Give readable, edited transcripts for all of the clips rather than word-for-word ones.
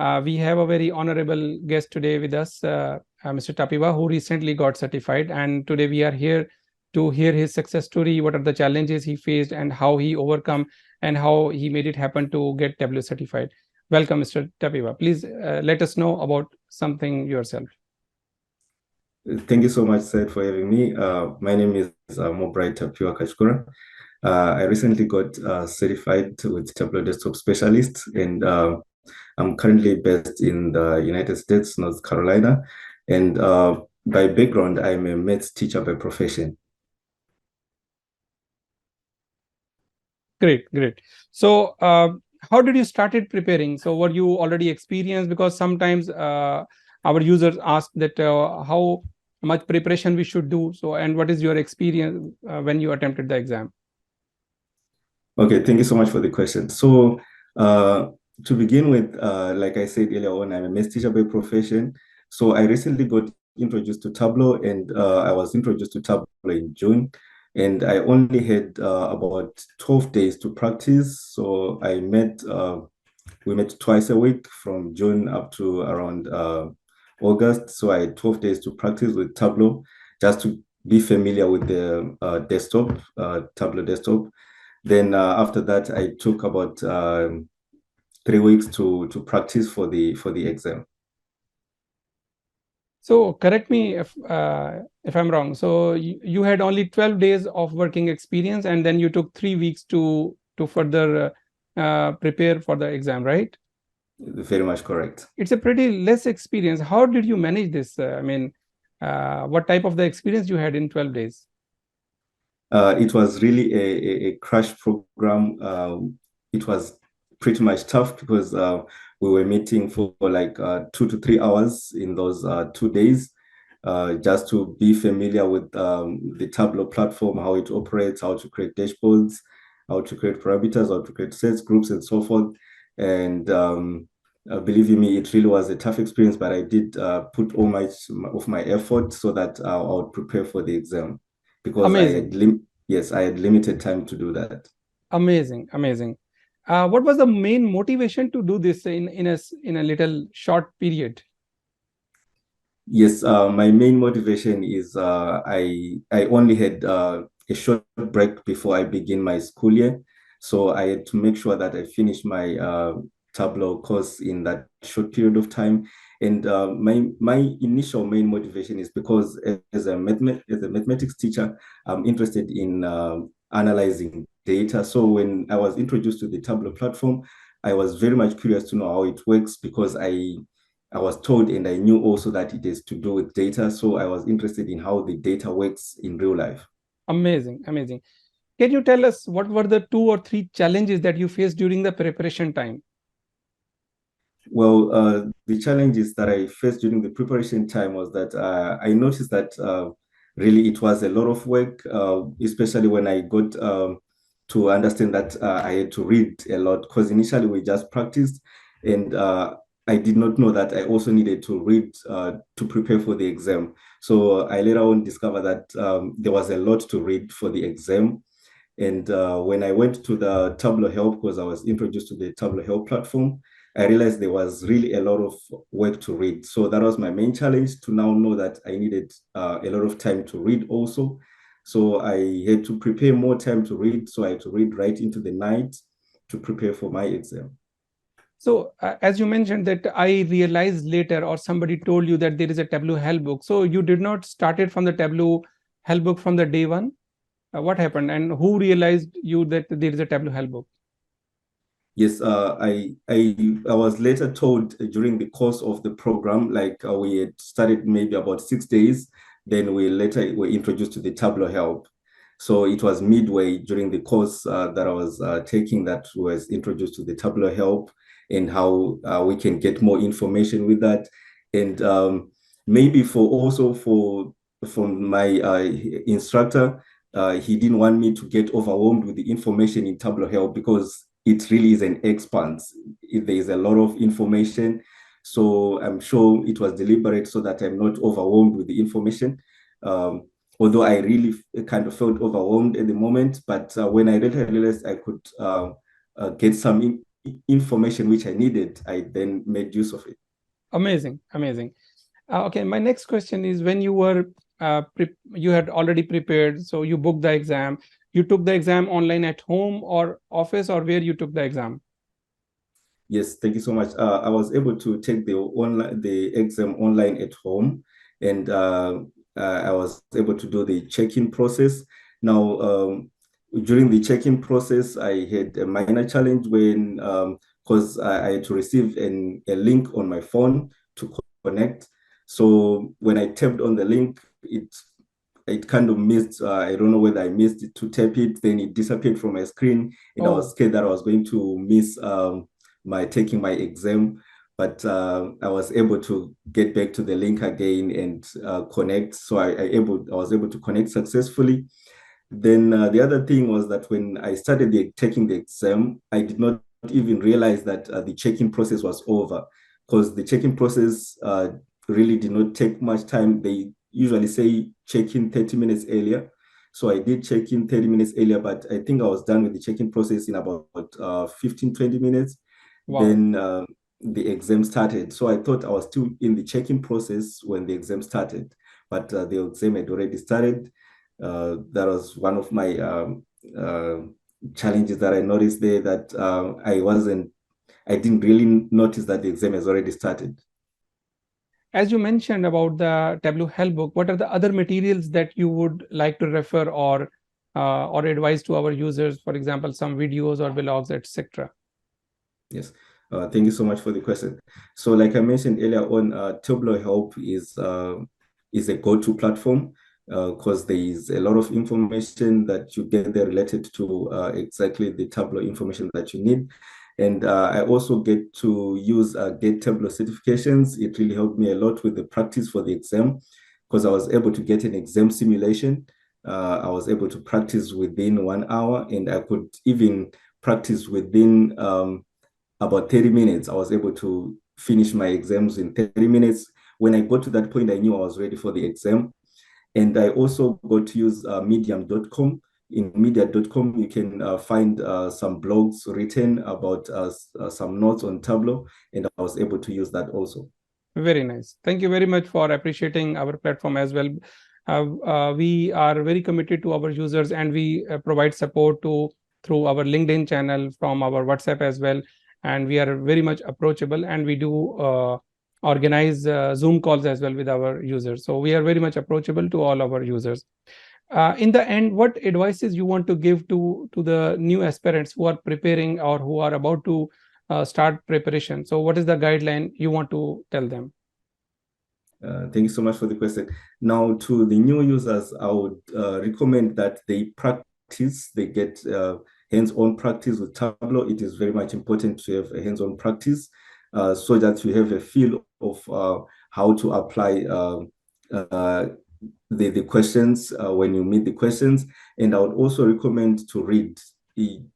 We have a very honorable guest today with us, Mr. Tapiwa, who recently got certified. And today we are here to hear his success story, what are the challenges he faced and how he overcome and how he made it happen to get Tableau certified. Welcome, Mr. Tapiwa. Please let us know about something yourself. Thank you so much, Seth, for having me. My name is Mobrai Tapiwa Kachkura. I recently got certified with Tableau Desktop Specialist, and I'm currently based in the United States, North Carolina. And by background, I'm a maths teacher by profession. Great, great. So, how did you started preparing? So, were you already experienced? Because sometimes our users ask that how much preparation we should do. So, and what is your experience when you attempted the exam? Okay, thank you so much for the question. So, to begin with, like I said earlier on, I'm a maths teacher by profession. So, I recently got introduced to Tableau, and I was introduced to Tableau in June. And I only had about 12 days to practice. So we met twice a week from June up to around August. So I had 12 days to practice with Tableau, just to be familiar with the desktop, Tableau desktop. Then after that, I took about 3 weeks to practice for the exam. So, correct me if I'm wrong. So, you had only 12 days of working experience, and then you took 3 weeks to further prepare for the exam, right? Very much correct. It's a pretty less experience. How did you manage this? What type of the experience you had in 12 days? It was really a crash program. It was pretty much tough because we were meeting for like 2 to 3 hours in those 2 days, just to be familiar with the Tableau platform, how it operates, how to create dashboards, how to create parameters, how to create sets, groups, and so forth. And believe you me, it really was a tough experience, but I did put all of my effort so that I would prepare for the exam, because Amazing. I had limited time to do that. Amazing, amazing. What was the main motivation to do this in a little short period? Yes, my main motivation is I only had a short break before I begin my school year, so I had to make sure that I finish my Tableau course in that short period of time. And my initial main motivation is because as a mathematics teacher, I'm interested in analyzing data. So when I was introduced to the Tableau platform, I was very much curious to know how it works, because I was told and I knew also that it is to do with data. So I was interested in how the data works in real life. Amazing, amazing. Can you tell us what were the 2 or 3 challenges that you faced during the preparation time? Well, the challenges that I faced during the preparation time was that I noticed that really it was a lot of work, especially when I got to understand that I had to read a lot, because initially we just practiced, and I did not know that I also needed to read to prepare for the exam. So I later on discovered that there was a lot to read for the exam. And when I went to the Tableau Help, because I was introduced to the Tableau Help platform, I realized there was really a lot of work to read. So that was my main challenge, to now know that I needed a lot of time to read also. So I had to prepare more time to read. So I had to read right into the night to prepare for my exam. So, as you mentioned that I realized later, or somebody told you that there is a Tableau help book. So, you did not started from the Tableau help book from the day one. What happened, and who realized you that there is a Tableau help book? Yes, I was later told during the course of the program, like we had started maybe about 6 days, then we later were introduced to the Tableau help. So it was midway during the course that I was taking that was introduced to the Tableau help, and how we can get more information with that. And maybe for also from my instructor, he didn't want me to get overwhelmed with the information in Tableau help, because it really is an expanse. There is a lot of information. So I'm sure it was deliberate so that I'm not overwhelmed with the information. Although I really kind of felt overwhelmed at the moment, but when I later realized I could get some information which I needed, I then made use of it. Amazing, amazing. Okay, my next question is, when you were you had already prepared, so you booked the exam. You took the exam online at home or office, or where you took the exam? Yes, thank you so much. I was able to take the exam online at home, and I was able to do the check-in process. Now, during the check-in process, I had a minor challenge when because I had to receive a link on my phone to connect. So when I tapped on the link, it kind of missed. I don't know whether I missed it to tap it, then it disappeared from my screen, and I was scared that I was going to miss my taking my exam. But I was able to get back to the link again and connect. So I was able to connect successfully. Then the other thing was that when I started taking the exam, I did not even realize that the check-in process was over, because the check-in process really did not take much time. They usually say check in 30 minutes earlier. So I did check in 30 minutes earlier, but I think I was done with the check-in process in about 15, 20 minutes. Wow. Then the exam started. So I thought I was still in the check-in process when the exam started, but the exam had already started. That was one of my challenges that I noticed there, that I didn't really notice that the exam has already started. As you mentioned about the Tableau help book, what are the other materials that you would like to refer or advise to our users? For example, some videos or blogs, etc. Yes. Thank you so much for the question. So, like I mentioned earlier on, Tableau Help is a go-to platform because there is a lot of information that you get there related to exactly the Tableau information that you need. And I also get to use get Tableau certifications. It really helped me a lot with the practice for the exam, because I was able to get an exam simulation. I was able to practice within 1 hour, and I could even practice within about 30 minutes. I was able to finish my exams in 30 minutes. When I got to that point, I knew I was ready for the exam. And I also got to use medium.com. In media.com, you can find some blogs written about some notes on Tableau, and I was able to use that also. Very nice. Thank you very much for appreciating our platform as well. We are very committed to our users, and we provide support through our LinkedIn channel, from our WhatsApp as well. And we are very much approachable, and we do organize Zoom calls as well with our users. So we are very much approachable to all our users. In the end, what advices you want to give to the new aspirants who are preparing or who are about to start preparation? So what is the guideline you want to tell them? Thank you so much for the question. Now, to the new users, I would recommend that they practice, they get hands-on practice with Tableau. It is very much important to have a hands-on practice so that you have a feel of how to apply the questions when you meet the questions. And I would also recommend to read.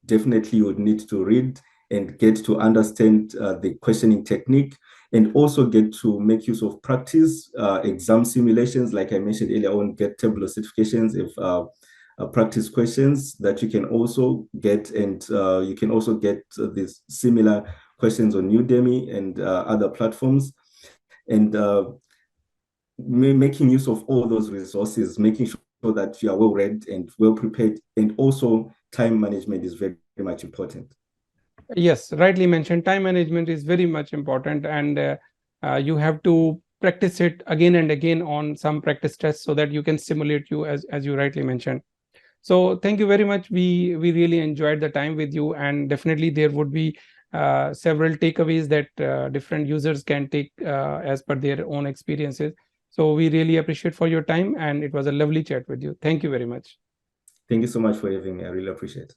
Definitely, you would need to read and get to understand the questioning technique, and also get to make use of practice exam simulations. Like I mentioned earlier on, get Tableau certifications if practice questions that you can also get, and you can also get these similar questions on Udemy and other platforms. And making use of all those resources, making sure that you are well read and well prepared, and also time management is very, very much important. Yes, rightly mentioned. Time management is very much important, and you have to practice it again and again on some practice tests so that you can simulate you, as you rightly mentioned. So thank you very much. We really enjoyed the time with you, and definitely there would be several takeaways that different users can take as per their own experiences. So we really appreciate for your time, and it was a lovely chat with you. Thank you very much. Thank you so much for having me. I really appreciate it.